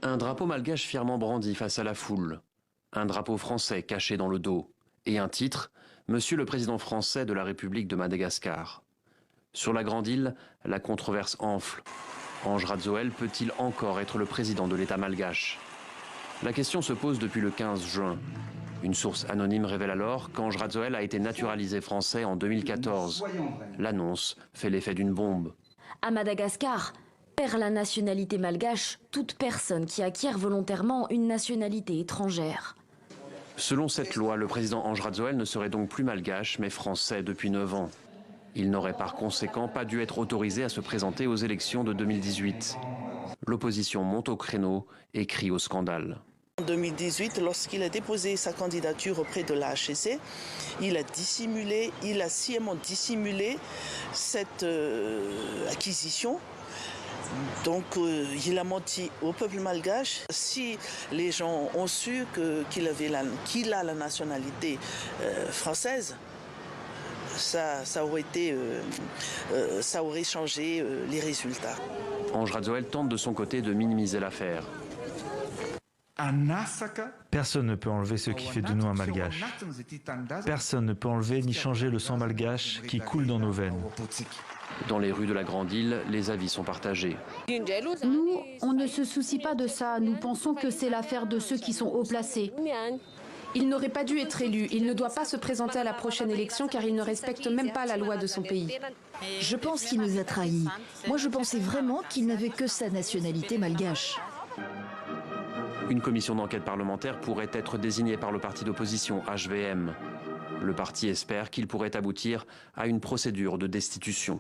Un drapeau malgache fièrement brandi face à la foule. Un drapeau français caché dans le dos. Et un titre, Monsieur le Président français de la République de Madagascar. Sur la Grande Île, la controverse enfle. Ange Radzoel peut-il encore être le président de l'État malgache? La question se pose depuis le 15 juin. Une source anonyme révèle alors qu'Ange Radzoel a été naturalisé français en 2014. L'annonce fait l'effet d'une bombe. À Madagascar, perd la nationalité malgache toute personne qui acquiert volontairement une nationalité étrangère. Selon cette loi, le président Ange Radzoel ne serait donc plus malgache, mais français depuis 9 ans. Il n'aurait par conséquent pas dû être autorisé à se présenter aux élections de 2018. L'opposition monte au créneau et crie au scandale. En 2018, lorsqu'il a déposé sa candidature auprès de la HCC, il a sciemment dissimulé cette acquisition. Donc il a menti au peuple malgache. Si les gens ont su qu'il a la nationalité française, ça aurait changé les résultats. Ange Radzoel tente de son côté de minimiser l'affaire. Personne ne peut enlever ce qui fait de nous un malgache. Personne ne peut enlever ni changer le sang malgache qui coule dans nos veines. Dans les rues de la Grande Île, les avis sont partagés. Nous, on ne se soucie pas de ça. Nous pensons que c'est l'affaire de ceux qui sont haut placés. Il n'aurait pas dû être élu. Il ne doit pas se présenter à la prochaine élection car il ne respecte même pas la loi de son pays. Je pense qu'il nous a trahis. Moi, je pensais vraiment qu'il n'avait que sa nationalité malgache. Une commission d'enquête parlementaire pourrait être désignée par le parti d'opposition HVM. Le parti espère qu'il pourrait aboutir à une procédure de destitution.